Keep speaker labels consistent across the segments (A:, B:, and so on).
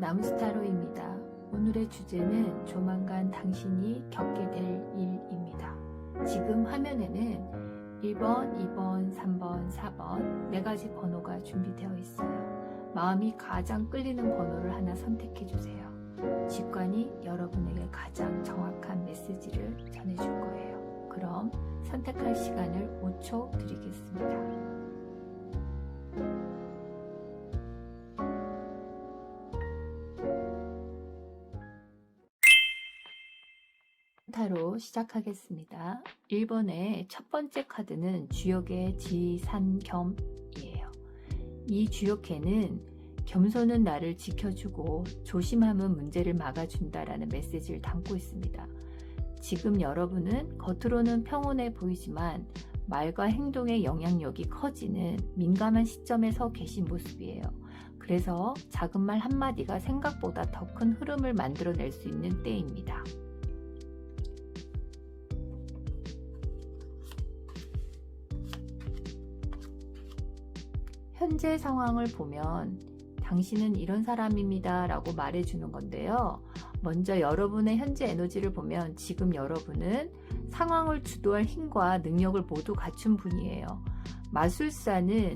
A: 나무스타로입니다. 오늘의 주제는 조만간 당신이 겪게 될 일입니다. 지금 화면에는 1번, 2번, 3번, 4번 4가지 번호가 준비되어 있어요. 마음이 가장 끌리는 번호를 하나 선택해 주세요. 직관이 여러분에게 가장 정확한 메시지를 전해줄 거예요. 그럼 선택할 시간을 5초 드리겠습니다. 타로 시작하겠습니다. 1번의 첫 번째 카드는 주역의 지산겸이에요. 이 주역회는 겸손은 나를 지켜주고 조심함은 문제를 막아준다라는 메시지를 담고 있습니다. 지금 여러분은 겉으로는 평온해 보이지만 말과 행동의 영향력이 커지는 민감한 시점에 서 계신 모습이에요. 그래서 작은 말 한마디가 생각보다 더 큰 흐름을 만들어낼 수 있는 때입니다. 현재 상황을 보면 당신은 이런 사람입니다 라고 말해주는 건데요. 먼저 여러분의 현재 에너지를 보면 지금 여러분은 상황을 주도할 힘과 능력을 모두 갖춘 분이에요. 마술사는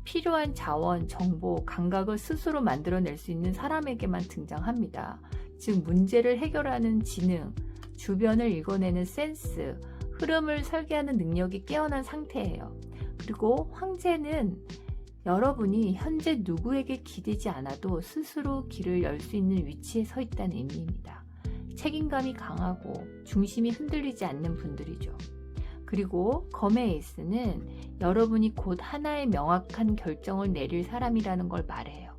A: 필요한 자원, 정보, 감각을 스스로 만들어낼 수 있는 사람에게만 등장합니다. 즉 문제를 해결하는 지능, 주변을 읽어내는 센스, 흐름을 설계하는 능력이 깨어난 상태예요. 그리고 황제는 여러분이 현재 누구에게 기대지 않아도 스스로 길을 열 수 있는 위치에 서 있다는 의미입니다. 책임감이 강하고 중심이 흔들리지 않는 분들이죠. 그리고 검의 에이스는 여러분이 곧 하나의 명확한 결정을 내릴 사람이라는 걸 말해요.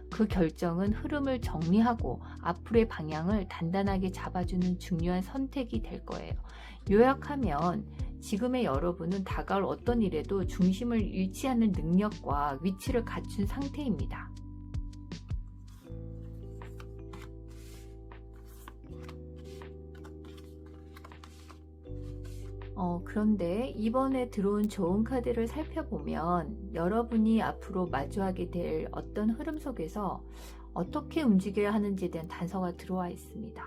A: 그 결정은 흐름을 정리하고 앞으로의 방향을 단단하게 잡아주는 중요한 선택이 될 거예요. 요약하면 지금의 여러분은 다가올 어떤 일에도 중심을 잃지 않는 능력과 위치를 갖춘 상태입니다. 그런데 이번에 들어온 좋은 카드를 살펴보면 여러분이 앞으로 마주하게 될 어떤 흐름 속에서 어떻게 움직여야 하는지에 대한 단서가 들어와 있습니다.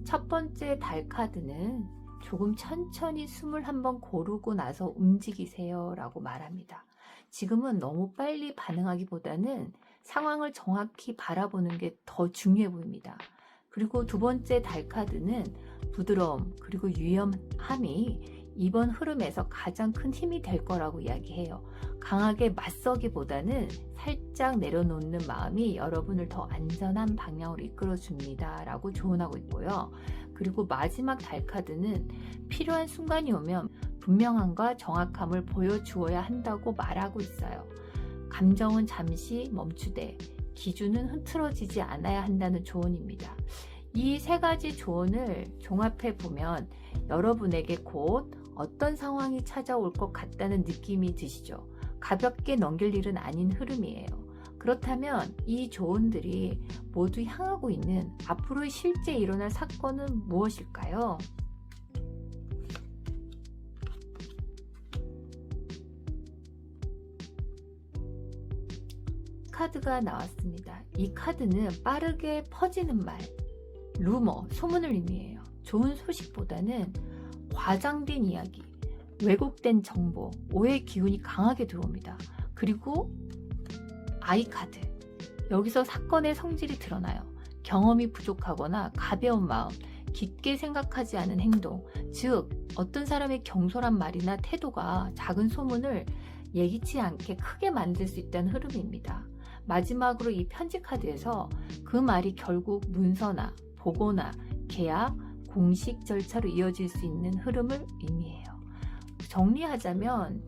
A: 첫 번째 달 카드는 조금 천천히 숨을 한번 고르고 나서 움직이세요 라고 말합니다. 지금은 너무 빨리 반응하기보다는 상황을 정확히 바라보는 게 더 중요해 보입니다. 그리고 두 번째 달 카드는 부드러움 그리고 유연함이 이번 흐름에서 가장 큰 힘이 될 거라고 이야기해요. 강하게 맞서기보다는 살짝 내려놓는 마음이 여러분을 더 안전한 방향으로 이끌어줍니다 라고 조언하고 있고요. 그리고 마지막 달 카드는 필요한 순간이 오면 분명함과 정확함을 보여주어야 한다고 말하고 있어요. 감정은 잠시 멈추되 기준은 흐트러지지 않아야 한다는 조언입니다. 이 세 가지 조언을 종합해 보면 여러분에게 곧 어떤 상황이 찾아올 것 같다는 느낌이 드시죠? 가볍게 넘길 일은 아닌 흐름이에요. 그렇다면 이 조언들이 모두 향하고 있는 앞으로 실제 일어날 사건은 무엇일까요? 카드가 나왔습니다. 이 카드는 빠르게 퍼지는 말, 루머, 소문을 의미해요. 좋은 소식보다는 과장된 이야기, 왜곡된 정보, 오해의 기운이 강하게 들어옵니다. 그리고 아이 카드, 여기서 사건의 성질이 드러나요. 경험이 부족하거나 가벼운 마음, 깊게 생각하지 않은 행동, 즉 어떤 사람의 경솔한 말이나 태도가 작은 소문을 예기치 않게 크게 만들 수 있다는 흐름입니다. 마지막으로 이 편지 카드에서 그 말이 결국 문서나 보고나 계약, 공식 절차로 이어질 수 있는 흐름을 의미해요. 정리하자면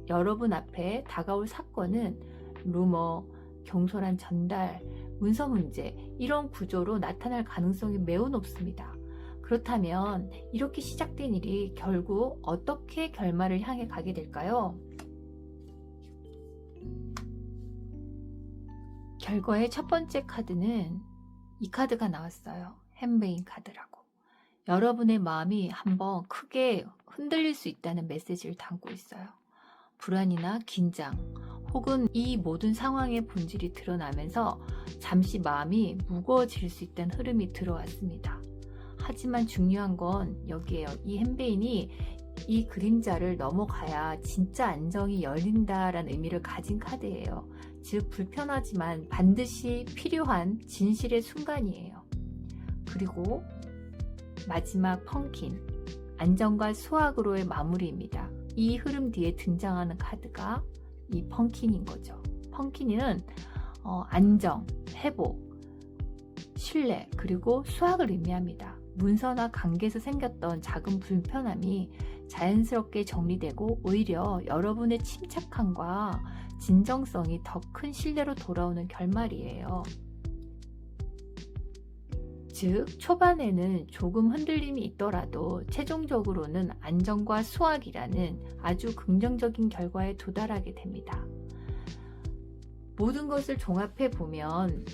A: 여러분 앞에 다가올 사건은 루머, 경솔한 전달, 문서 문제 이런 구조로 나타날 가능성이 매우 높습니다. 그렇다면 이렇게 시작된 일이 결국 어떻게 결말을 향해 가게 될까요? 결과의 첫 번째 카드는 이 카드가 나왔어요. 햄베인 카드라고. 여러분의 마음이 한번 크게 흔들릴 수 있다는 메시지를 담고 있어요. 불안이나 긴장, 혹은 이 모든 상황의 본질이 드러나면서 잠시 마음이 무거워질 수 있다는 흐름이 들어왔습니다. 하지만 중요한 건 여기에요. 이 헨베인이 이 그림자를 넘어가야 진짜 안정이 열린다라는 의미를 가진 카드예요. 즉 불편하지만 반드시 필요한 진실의 순간이에요. 그리고 마지막 펑킨, 안정과 수확으로의 마무리입니다. 이 흐름 뒤에 등장하는 카드가 이 펑킨인 거죠. 펑킨은 안정, 회복, 신뢰, 그리고 수확을 의미합니다. 문서나 관계에서 생겼던 작은 불편함이 자연스럽게 정리되고 오히려 여러분의 침착함과 진정성이 더 큰 신뢰로 돌아오는 결말이에요. 즉 초반에는 조금 흔들림이 있더라도 최종적으로는 안정과 수확이라는 아주 긍정적인 결과에 도달하게 됩니다. 모든 것을 종합해 보면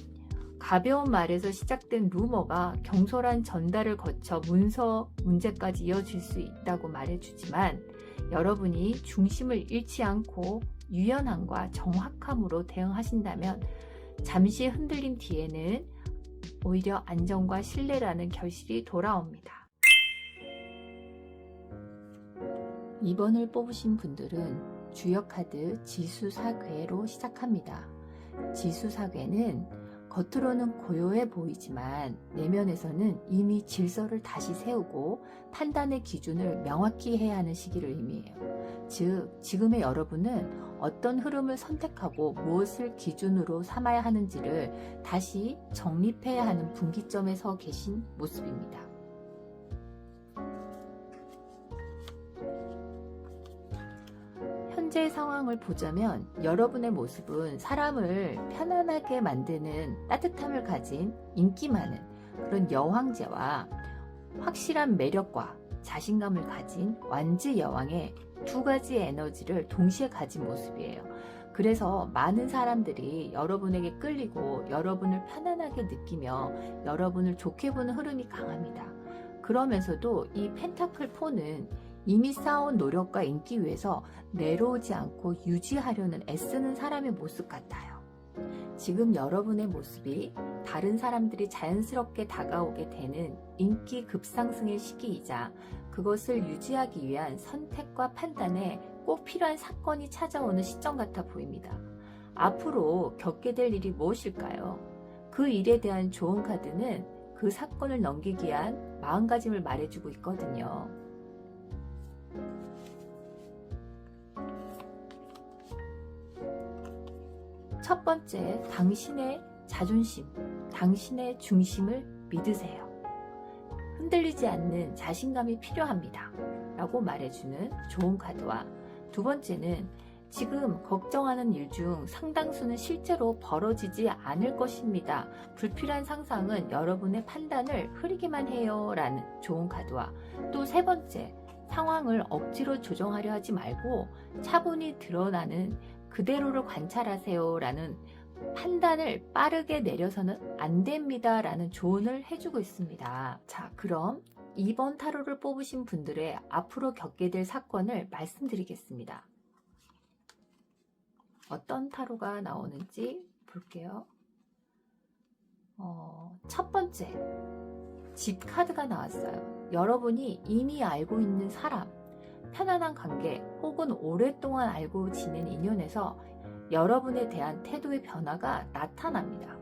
A: 가벼운 말에서 시작된 루머가 경솔한 전달을 거쳐 문서 문제까지 이어질 수 있다고 말해주지만 여러분이 중심을 잃지 않고 유연함과 정확함으로 대응하신다면 잠시의 흔들림 뒤에는 오히려 안정과 신뢰라는 결실이 돌아옵니다. 2번을 뽑으신 분들은 주역카드 지수사괴로 시작합니다. 지수사괴는 겉으로는 고요해 보이지만 내면에서는 이미 질서를 다시 세우고 판단의 기준을 명확히 해야 하는 시기를 의미해요. 즉 지금의 여러분은 어떤 흐름을 선택하고 무엇을 기준으로 삼아야 하는지를 다시 정립해야 하는 분기점에 서 계신 모습입니다. 현재의 상황을 보자면 여러분의 모습은 사람을 편안하게 만드는 따뜻함을 가진 인기 많은 그런 여왕제와 확실한 매력과 자신감을 가진 완지 여왕의 두 가지 에너지를 동시에 가진 모습이에요. 그래서 많은 사람들이 여러분에게 끌리고 여러분을 편안하게 느끼며 여러분을 좋게 보는 흐름이 강합니다. 그러면서도 이 펜타클 4는 이미 쌓아온 노력과 인기 위해서 내려오지 않고 유지하려는 애쓰는 사람의 모습 같아요. 지금 여러분의 모습이 다른 사람들이 자연스럽게 다가오게 되는 인기 급상승의 시기이자 그것을 유지하기 위한 선택과 판단에 꼭 필요한 사건이 찾아오는 시점 같아 보입니다. 앞으로 겪게 될 일이 무엇일까요? 그 일에 대한 좋은 카드는 그 사건을 넘기기 위한 마음가짐을 말해주고 있거든요. 첫 번째, 당신의 자존심, 당신의 중심을 믿으세요. 흔들리지 않는 자신감이 필요합니다. 라고 말해주는 좋은 카드와 두 번째는 지금 걱정하는 일 중 상당수는 실제로 벌어지지 않을 것입니다. 불필요한 상상은 여러분의 판단을 흐리게만 해요. 라는 좋은 카드와 또 세 번째, 상황을 억지로 조정하려 하지 말고 차분히 드러나는 그대로를 관찰하세요. 라는 판단을 빠르게 내려서는 안 됩니다. 라는 조언을 해주고 있습니다. 자, 그럼 2번 타로를 뽑으신 분들의 앞으로 겪게 될 사건을 말씀드리겠습니다. 어떤 타로가 나오는지 볼게요. 첫 번째, 집 카드가 나왔어요. 여러분이 이미 알고 있는 사람, 편안한 관계 혹은 오랫동안 알고 지낸 인연에서 여러분에 대한 태도의 변화가 나타납니다.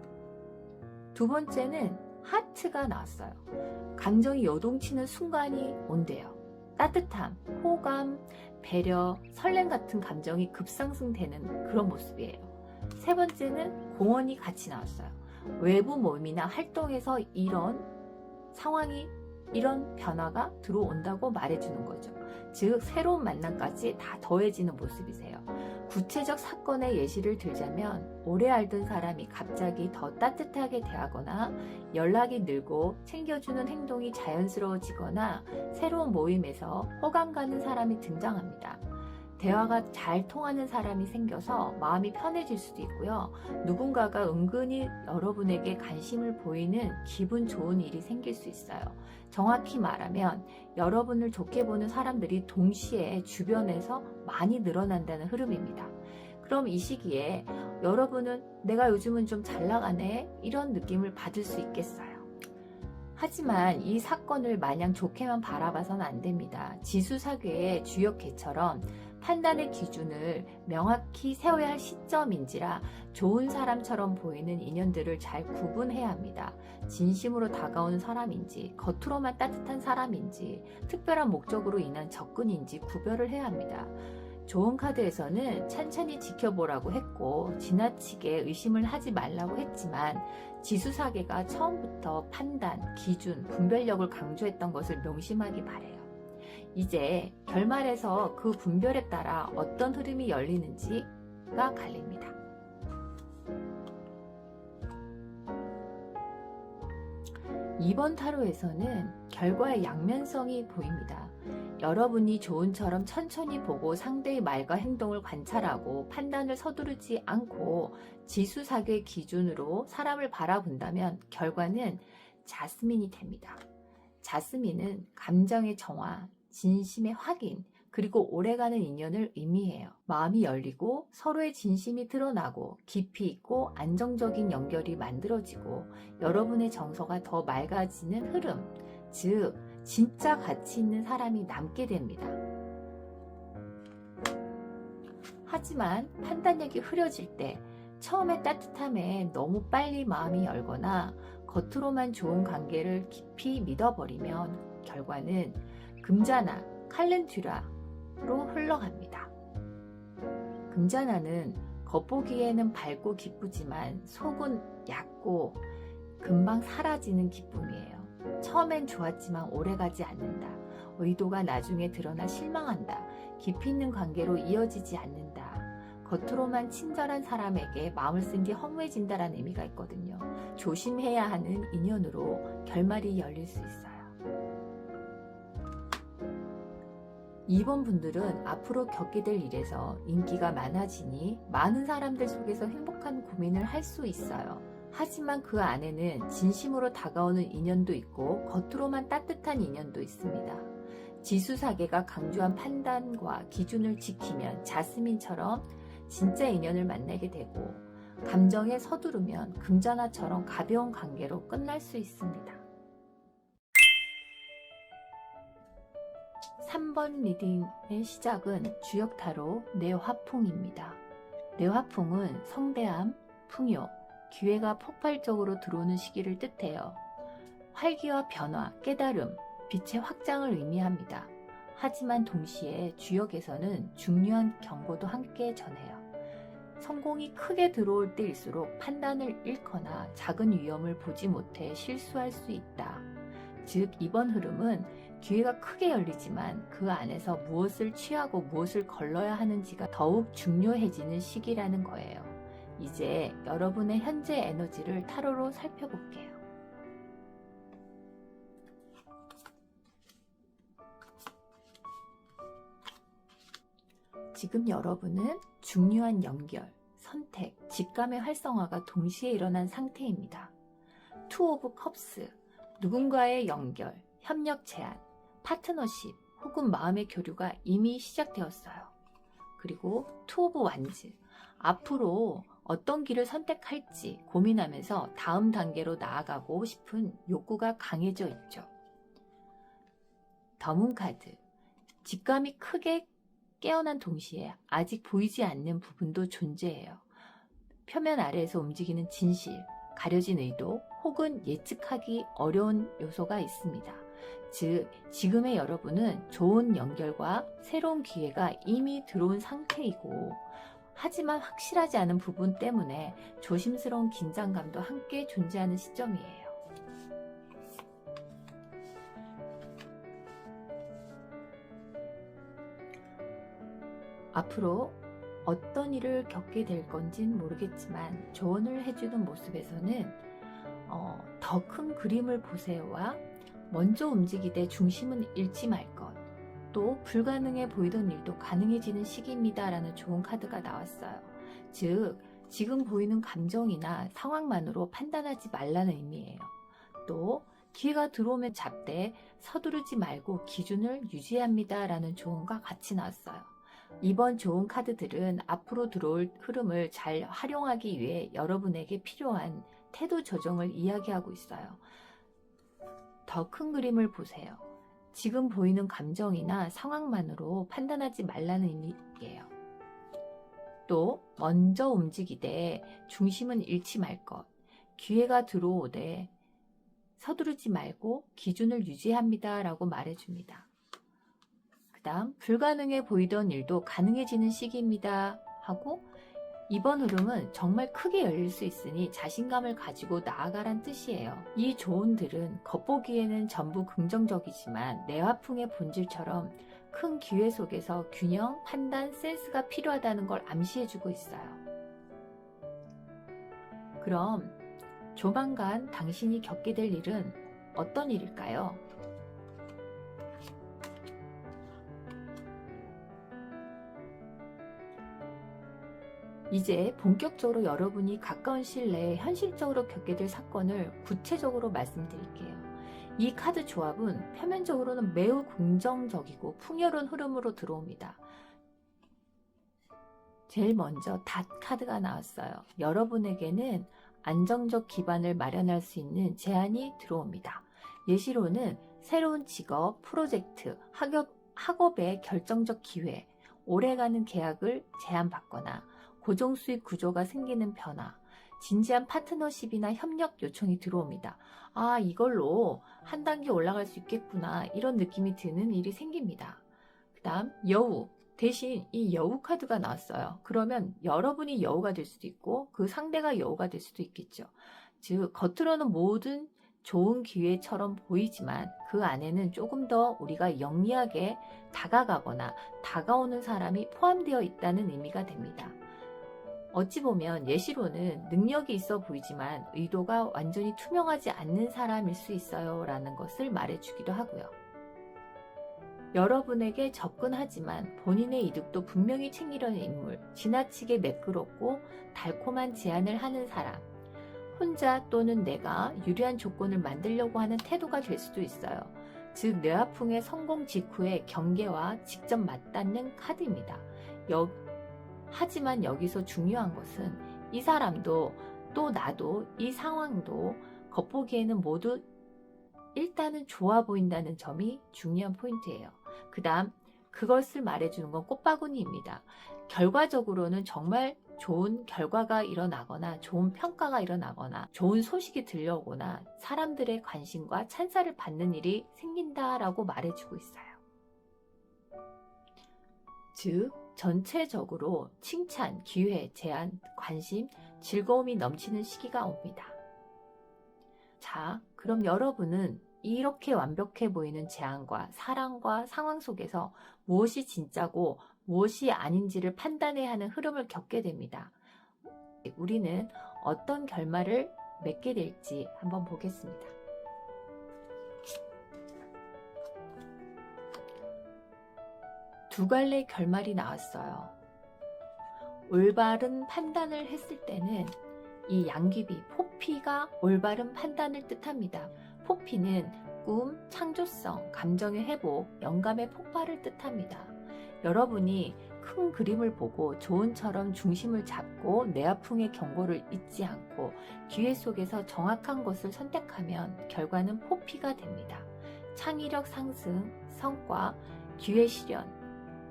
A: 두 번째는 하트가 나왔어요. 감정이 요동치는 순간이 온대요. 따뜻함, 호감, 배려, 설렘 같은 감정이 급상승되는 그런 모습이에요. 세 번째는 공헌이 같이 나왔어요. 외부 모임이나 활동에서 이런 상황이 이런 변화가 들어온다고 말해주는 거죠. 즉 새로운 만남까지 다 더해지는 모습이세요. 구체적 사건의 예시를 들자면 오래 알던 사람이 갑자기 더 따뜻하게 대하거나 연락이 늘고 챙겨주는 행동이 자연스러워지거나 새로운 모임에서 호감 가는 사람이 등장합니다. 대화가 잘 통하는 사람이 생겨서 마음이 편해질 수도 있고요. 누군가가 은근히 여러분에게 관심을 보이는 기분 좋은 일이 생길 수 있어요. 정확히 말하면 여러분을 좋게 보는 사람들이 동시에 주변에서 많이 늘어난다는 흐름입니다. 그럼 이 시기에 여러분은 내가 요즘은 좀 잘 나가네 이런 느낌을 받을 수 있겠어요. 하지만 이 사건을 마냥 좋게만 바라봐서는 안 됩니다. 지수사괴의 주역계처럼 판단의 기준을 명확히 세워야 할 시점인지라 좋은 사람처럼 보이는 인연들을 잘 구분해야 합니다. 진심으로 다가오는 사람인지, 겉으로만 따뜻한 사람인지, 특별한 목적으로 인한 접근인지 구별을 해야 합니다. 좋은 카드에서는 천천히 지켜보라고 했고 지나치게 의심을 하지 말라고 했지만 지수사계가 처음부터 판단, 기준, 분별력을 강조했던 것을 명심하기 바래요. 이제 결말에서 그 분별에 따라 어떤 흐름이 열리는지가 갈립니다. 이번 타로에서는 결과의 양면성이 보입니다. 여러분이 조언처럼 천천히 보고 상대의 말과 행동을 관찰하고 판단을 서두르지 않고 지수사괴 기준으로 사람을 바라본다면 결과는 자스민이 됩니다. 자스민은 감정의 정화, 진심의 확인, 그리고 오래가는 인연을 의미해요. 마음이 열리고 서로의 진심이 드러나고 깊이 있고 안정적인 연결이 만들어지고 여러분의 정서가 더 맑아지는 흐름, 즉 진짜 가치 있는 사람이 남게 됩니다. 하지만 판단력이 흐려질 때 처음에 따뜻함에 너무 빨리 마음이 열거나 겉으로만 좋은 관계를 깊이 믿어버리면 결과는 금자나 칼렌튜라로 흘러갑니다. 금자나는 겉보기에는 밝고 기쁘지만 속은 얕고 금방 사라지는 기쁨이에요. 처음엔 좋았지만 오래가지 않는다. 의도가 나중에 드러나 실망한다. 깊이 있는 관계로 이어지지 않는다. 겉으로만 친절한 사람에게 마음을 쓴 뒤 허무해진다라는 의미가 있거든요. 조심해야 하는 인연으로 결말이 열릴 수 있어요. 2번 분들은 앞으로 겪게 될 일에서 인기가 많아지니 많은 사람들 속에서 행복한 고민을 할 수 있어요. 하지만 그 안에는 진심으로 다가오는 인연도 있고 겉으로만 따뜻한 인연도 있습니다. 지수사계가 강조한 판단과 기준을 지키면 자스민처럼 진짜 인연을 만나게 되고 감정에 서두르면 금자나처럼 가벼운 관계로 끝날 수 있습니다. 3번 리딩의 시작은 주역타로 뇌화풍입니다. 뇌화풍은 성대함, 풍요, 기회가 폭발적으로 들어오는 시기를 뜻해요. 활기와 변화, 깨달음, 빛의 확장을 의미합니다. 하지만 동시에 주역에서는 중요한 경고도 함께 전해요. 성공이 크게 들어올 때일수록 판단을 잃거나 작은 위험을 보지 못해 실수할 수 있다. 즉 이번 흐름은 기회가 크게 열리지만 그 안에서 무엇을 취하고 무엇을 걸러야 하는지가 더욱 중요해지는 시기라는 거예요. 이제 여러분의 현재 에너지를 타로로 살펴볼게요. 지금 여러분은 중요한 연결, 선택, 직감의 활성화가 동시에 일어난 상태입니다. 투 오브 컵스, 누군가의 연결, 협력 제안, 파트너십 혹은 마음의 교류가 이미 시작되었어요. 그리고 투 오브 완즈, 앞으로 어떤 길을 선택할지 고민하면서 다음 단계로 나아가고 싶은 욕구가 강해져 있죠. 더문 카드, 직감이 크게 깨어난 동시에 아직 보이지 않는 부분도 존재해요. 표면 아래에서 움직이는 진실, 가려진 의도 혹은 예측하기 어려운 요소가 있습니다. 즉, 지금의 여러분은 좋은 연결과 새로운 기회가 이미 들어온 상태이고 하지만 확실하지 않은 부분 때문에 조심스러운 긴장감도 함께 존재하는 시점이에요. 앞으로 어떤 일을 겪게 될 건진 모르겠지만 조언을 해주는 모습에서는 더 큰 그림을 보세요와 먼저 움직이되 중심은 잃지 말 것, 또 불가능해 보이던 일도 가능해지는 시기입니다 라는 좋은 카드가 나왔어요. 즉 지금 보이는 감정이나 상황만으로 판단하지 말라는 의미예요. 또 기회가 들어오면 잡되 서두르지 말고 기준을 유지합니다 라는 조언과 같이 나왔어요. 이번 좋은 카드들은 앞으로 들어올 흐름을 잘 활용하기 위해 여러분에게 필요한 태도 조정을 이야기하고 있어요. 더 큰 그림을 보세요. 지금 보이는 감정이나 상황만으로 판단하지 말라는 의미예요. 또 먼저 움직이되 중심은 잃지 말 것, 기회가 들어오되 서두르지 말고 기준을 유지합니다 라고 말해줍니다. 그 다음 불가능해 보이던 일도 가능해지는 시기입니다 하고, 이번 흐름은 정말 크게 열릴 수 있으니 자신감을 가지고 나아가란 뜻이에요. 이 조언들은 겉보기에는 전부 긍정적이지만 내 화풍의 본질처럼 큰 기회 속에서 균형, 판단, 센스가 필요하다는 걸 암시해주고 있어요. 그럼 조만간 당신이 겪게 될 일은 어떤 일일까요? 이제 본격적으로 여러분이 가까운 시일 내에 현실적으로 겪게 될 사건을 구체적으로 말씀드릴게요. 이 카드 조합은 표면적으로는 매우 긍정적이고 풍요로운 흐름으로 들어옵니다. 제일 먼저 닷 카드가 나왔어요. 여러분에게는 안정적 기반을 마련할 수 있는 제안이 들어옵니다. 예시로는 새로운 직업, 프로젝트, 학업의 결정적 기회, 오래가는 계약을 제안받거나 고정수익 구조가 생기는 변화, 진지한 파트너십이나 협력 요청이 들어옵니다. 아, 이걸로 한 단계 올라갈 수 있겠구나, 이런 느낌이 드는 일이 생깁니다. 그 다음 여우, 대신 이 여우 카드가 나왔어요. 그러면 여러분이 여우가 될 수도 있고 그 상대가 여우가 될 수도 있겠죠. 즉 겉으로는 모든 좋은 기회처럼 보이지만 그 안에는 조금 더 우리가 영리하게 다가가거나 다가오는 사람이 포함되어 있다는 의미가 됩니다. 어찌 보면 예시로는 능력이 있어 보이지만 의도가 완전히 투명하지 않는 사람일 수 있어요 라는 것을 말해주기도 하고요. 여러분에게 접근하지만 본인의 이득도 분명히 챙기려는 인물, 지나치게 매끄럽고 달콤한 제안을 하는 사람, 혼자 또는 내가 유리한 조건을 만들려고 하는 태도가 될 수도 있어요. 즉 뇌화풍의 성공 직후의 경계와 직접 맞닿는 카드입니다. 하지만 여기서 중요한 것은 이 사람도 또 나도 이 상황도 겉보기에는 모두 일단은 좋아 보인다는 점이 중요한 포인트예요. 그 다음 그것을 말해주는 건 꽃바구니입니다. 결과적으로는 정말 좋은 결과가 일어나거나 좋은 평가가 일어나거나 좋은 소식이 들려오거나 사람들의 관심과 찬사를 받는 일이 생긴다라고 말해주고 있어요. 즉 전체적으로 칭찬, 기회, 제안, 관심, 즐거움이 넘치는 시기가 옵니다. 자, 그럼 여러분은 이렇게 완벽해 보이는 제안과 사랑과 상황 속에서 무엇이 진짜고 무엇이 아닌지를 판단해야 하는 흐름을 겪게 됩니다. 우리는 어떤 결말을 맺게 될지 한번 보겠습니다. 두 갈래의 결말이 나왔어요. 올바른 판단을 했을 때는 이 양귀비, 포피가 올바른 판단을 뜻합니다. 포피는 꿈, 창조성, 감정의 회복, 영감의 폭발을 뜻합니다. 여러분이 큰 그림을 보고 조언처럼 중심을 잡고 뇌화풍의 경고를 잊지 않고 기회 속에서 정확한 것을 선택하면 결과는 포피가 됩니다. 창의력 상승, 성과, 기회 실현,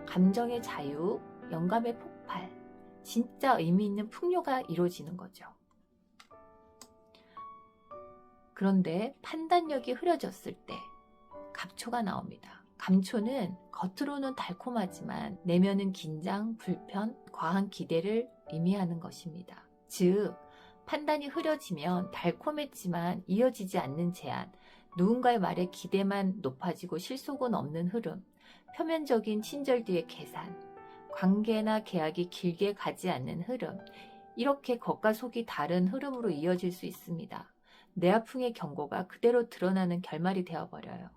A: 감정의 자유, 영감의 폭발, 진짜 의미 있는 풍요가 이루어지는 거죠. 그런데 판단력이 흐려졌을 때 감초가 나옵니다. 감초는 겉으로는 달콤하지만 내면은 긴장, 불편, 과한 기대를 의미하는 것입니다. 즉 판단이 흐려지면 달콤했지만 이어지지 않는 제안, 누군가의 말에 기대만 높아지고 실속은 없는 흐름, 표면적인 친절 뒤의 계산, 관계나 계약이 길게 가지 않는 흐름, 이렇게 겉과 속이 다른 흐름으로 이어질 수 있습니다. 뇌화풍의 경고가 그대로 드러나는 결말이 되어버려요.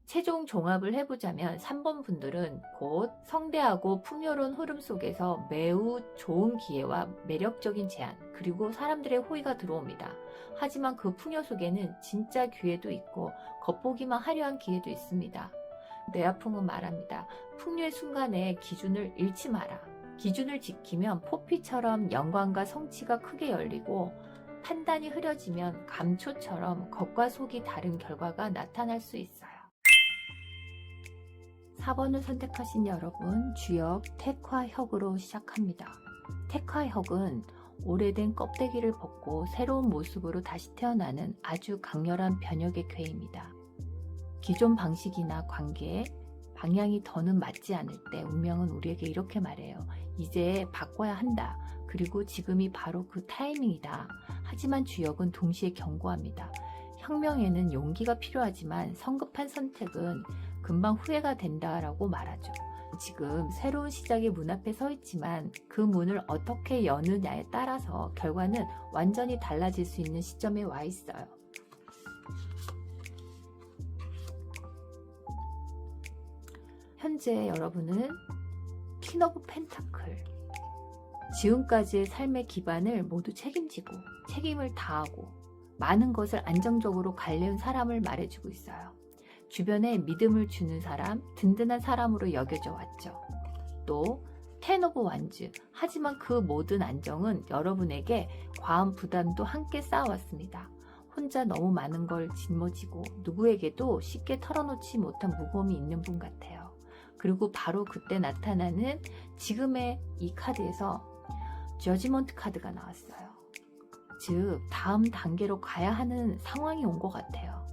A: 최종 종합을 해보자면 3번 분들은 곧 성대하고 풍요로운 흐름 속에서 매우 좋은 기회와 매력적인 제안, 그리고 사람들의 호의가 들어옵니다. 하지만 그 풍요 속에는 진짜 기회도 있고 겉보기만 화려한 기회도 있습니다. 뇌아풍은 말합니다. 풍요의 순간에 기준을 잃지 마라. 기준을 지키면 포피처럼 영광과 성취가 크게 열리고, 판단이 흐려지면 감초처럼 겉과 속이 다른 결과가 나타날 수 있어요. 4번을 선택하신 여러분, 주역 택화혁으로 시작합니다. 택화혁은 오래된 껍데기를 벗고 새로운 모습으로 다시 태어나는 아주 강렬한 변혁의 궤입니다. 기존 방식이나 관계, 방향이 더는 맞지 않을 때 운명은 우리에게 이렇게 말해요. 이제 바꿔야 한다. 그리고 지금이 바로 그 타이밍이다. 하지만 주역은 동시에 경고합니다. 혁명에는 용기가 필요하지만 성급한 선택은 금방 후회가 된다라고 말하죠. 지금 새로운 시작의 문 앞에 서 있지만 그 문을 어떻게 여느냐에 따라서 결과는 완전히 달라질 수 있는 시점에 와 있어요. 현재 여러분은 퀸 오브 펜타클, 지금까지의 삶의 기반을 모두 책임지고 책임을 다하고 많은 것을 안정적으로 관리한 사람을 말해주고 있어요. 주변에 믿음을 주는 사람, 든든한 사람으로 여겨져 왔죠. 또 텐 오브 완즈, 하지만 그 모든 안정은 여러분에게 과한 부담도 함께 쌓아왔습니다. 혼자 너무 많은 걸 짊어지고 누구에게도 쉽게 털어놓지 못한 무거움이 있는 분 같아요. 그리고 바로 그때 나타나는 지금의 이 카드에서 저지먼트 카드가 나왔어요. 즉 다음 단계로 가야 하는 상황이 온 것 같아요.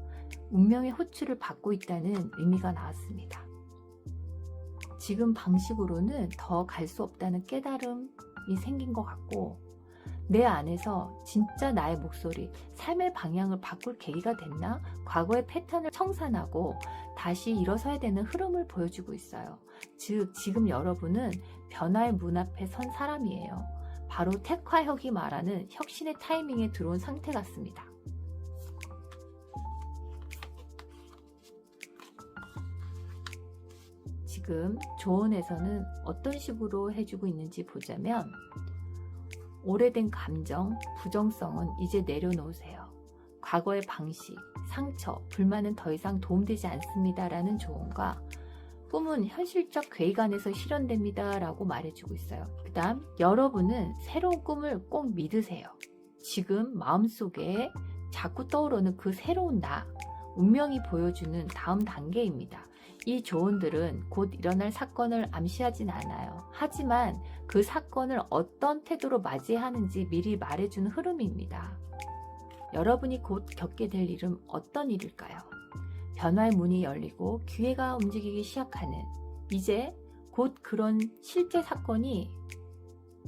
A: 운명의 호출을 받고 있다는 의미가 나왔습니다. 지금 방식으로는 더 갈 수 없다는 깨달음이 생긴 것 같고, 내 안에서 진짜 나의 목소리, 삶의 방향을 바꿀 계기가 됐나? 과거의 패턴을 청산하고 다시 일어서야 되는 흐름을 보여주고 있어요. 즉 지금 여러분은 변화의 문 앞에 선 사람이에요. 바로 택화혁이 말하는 혁신의 타이밍에 들어온 상태 같습니다. 지금 조언에서는 어떤 식으로 해주고 있는지 보자면, 오래된 감정, 부정성은 이제 내려놓으세요. 과거의 방식, 상처, 불만은 더 이상 도움되지 않습니다 라는 조언과, 꿈은 현실적 괴이관에서 실현됩니다 라고 말해주고 있어요. 그 다음, 여러분은 새로운 꿈을 꼭 믿으세요. 지금 마음속에 자꾸 떠오르는 그 새로운 나, 운명이 보여주는 다음 단계입니다. 이 조언들은 곧 일어날 사건을 암시하진 않아요. 하지만 그 사건을 어떤 태도로 맞이하는지 미리 말해주는 흐름입니다. 여러분이 곧 겪게 될 일은 어떤 일일까요? 변화의 문이 열리고 기회가 움직이기 시작하는, 이제 곧 그런 실제 사건이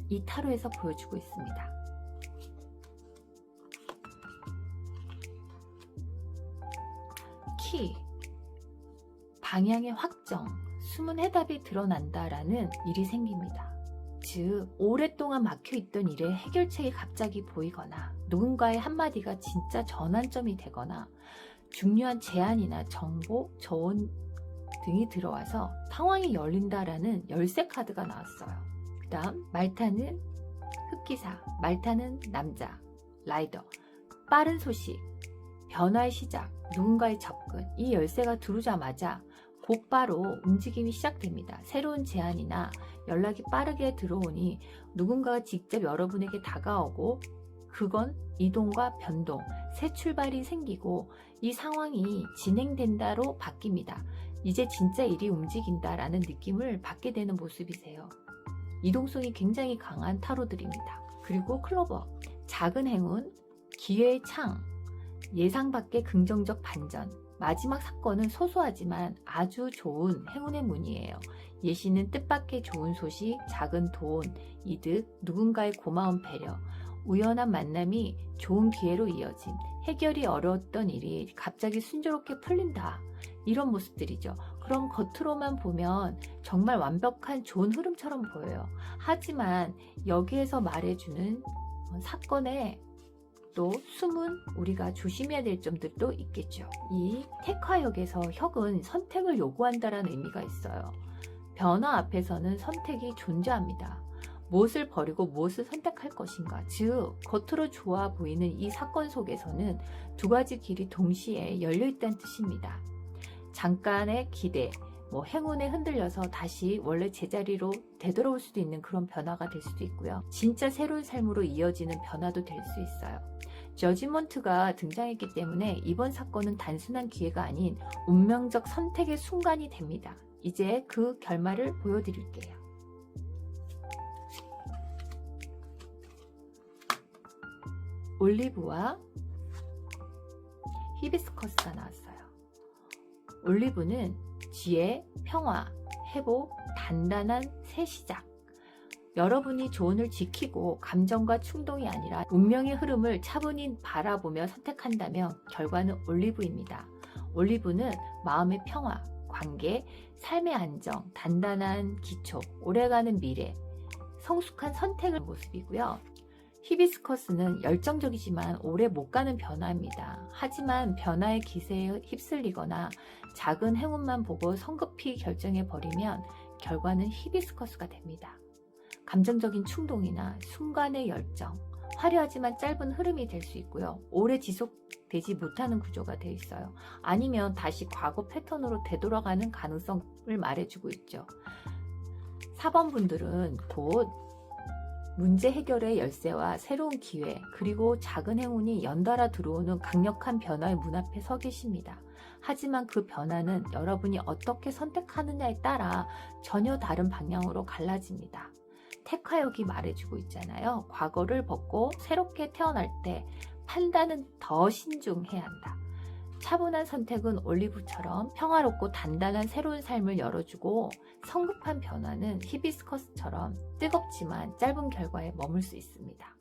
A: 이 타로에서 보여주고 있습니다. 키, 방향의 확정, 숨은 해답이 드러난다라는 일이 생깁니다. 즉 오랫동안 막혀있던 일의 해결책이 갑자기 보이거나, 누군가의 한마디가 진짜 전환점이 되거나, 중요한 제안이나 정보, 조언 등이 들어와서 상황이 열린다라는 열쇠 카드가 나왔어요. 그 다음 말타는 흑기사, 말타는 남자, 라이더, 빠른 소식, 변화의 시작, 누군가의 접근. 이 열쇠가 들어오자마자 곧바로 움직임이 시작됩니다. 새로운 제안이나 연락이 빠르게 들어오니 누군가가 직접 여러분에게 다가오고, 그건 이동과 변동, 새 출발이 생기고 이 상황이 진행된다로 바뀝니다. 이제 진짜 일이 움직인다라는 느낌을 받게 되는 모습이세요. 이동성이 굉장히 강한 타로들입니다. 그리고 클로버, 작은 행운, 기회의 창, 예상 밖의 긍정적 반전. 마지막 사건은 소소하지만 아주 좋은 행운의 문이에요. 예시는 뜻밖의 좋은 소식, 작은 돈, 이득, 누군가의 고마운 배려, 우연한 만남이 좋은 기회로 이어짐, 해결이 어려웠던 일이 갑자기 순조롭게 풀린다. 이런 모습들이죠. 그럼 겉으로만 보면 정말 완벽한 좋은 흐름처럼 보여요. 하지만 여기에서 말해주는 사건의 또 숨은 우리가 조심해야 될 점들도 있겠죠. 이 택화역에서 혁은 선택을 요구한다는 의미가 있어요. 변화 앞에서는 선택이 존재합니다. 무엇을 버리고 무엇을 선택할 것인가, 즉 겉으로 좋아 보이는 이 사건 속에서는 두 가지 길이 동시에 열려있다는 뜻입니다. 잠깐의 기대, 행운에 흔들려서 다시 원래 제자리로 되돌아올 수도 있는 그런 변화가 될 수도 있고요. 진짜 새로운 삶으로 이어지는 변화도 될 수 있어요. 저지먼트가 등장했기 때문에 이번 사건은 단순한 기회가 아닌 운명적 선택의 순간이 됩니다. 이제 그 결말을 보여드릴게요. 올리브와 히비스커스가 나왔어요. 올리브는 지혜, 평화, 회복, 단단한 새 시작. 여러분이 조언을 지키고 감정과 충동이 아니라 운명의 흐름을 차분히 바라보며 선택한다면 결과는 올리브입니다. 올리브는 마음의 평화, 관계, 삶의 안정, 단단한 기초, 오래가는 미래, 성숙한 선택의 모습이고요. 히비스커스는 열정적이지만 오래 못 가는 변화입니다. 하지만 변화의 기세에 휩쓸리거나 작은 행운만 보고 성급히 결정해버리면 결과는 히비스커스가 됩니다. 감정적인 충동이나 순간의 열정, 화려하지만 짧은 흐름이 될 수 있고요. 오래 지속되지 못하는 구조가 되어 있어요. 아니면 다시 과거 패턴으로 되돌아가는 가능성을 말해주고 있죠. 4번 분들은 곧 문제 해결의 열쇠와 새로운 기회, 그리고 작은 행운이 연달아 들어오는 강력한 변화의 문 앞에 서 계십니다. 하지만 그 변화는 여러분이 어떻게 선택하느냐에 따라 전혀 다른 방향으로 갈라집니다. 택화역이 말해주고 있잖아요. 과거를 벗고 새롭게 태어날 때 판단은 더 신중해야 한다. 차분한 선택은 올리브처럼 평화롭고 단단한 새로운 삶을 열어주고, 성급한 변화는 히비스커스처럼 뜨겁지만 짧은 결과에 머물 수 있습니다.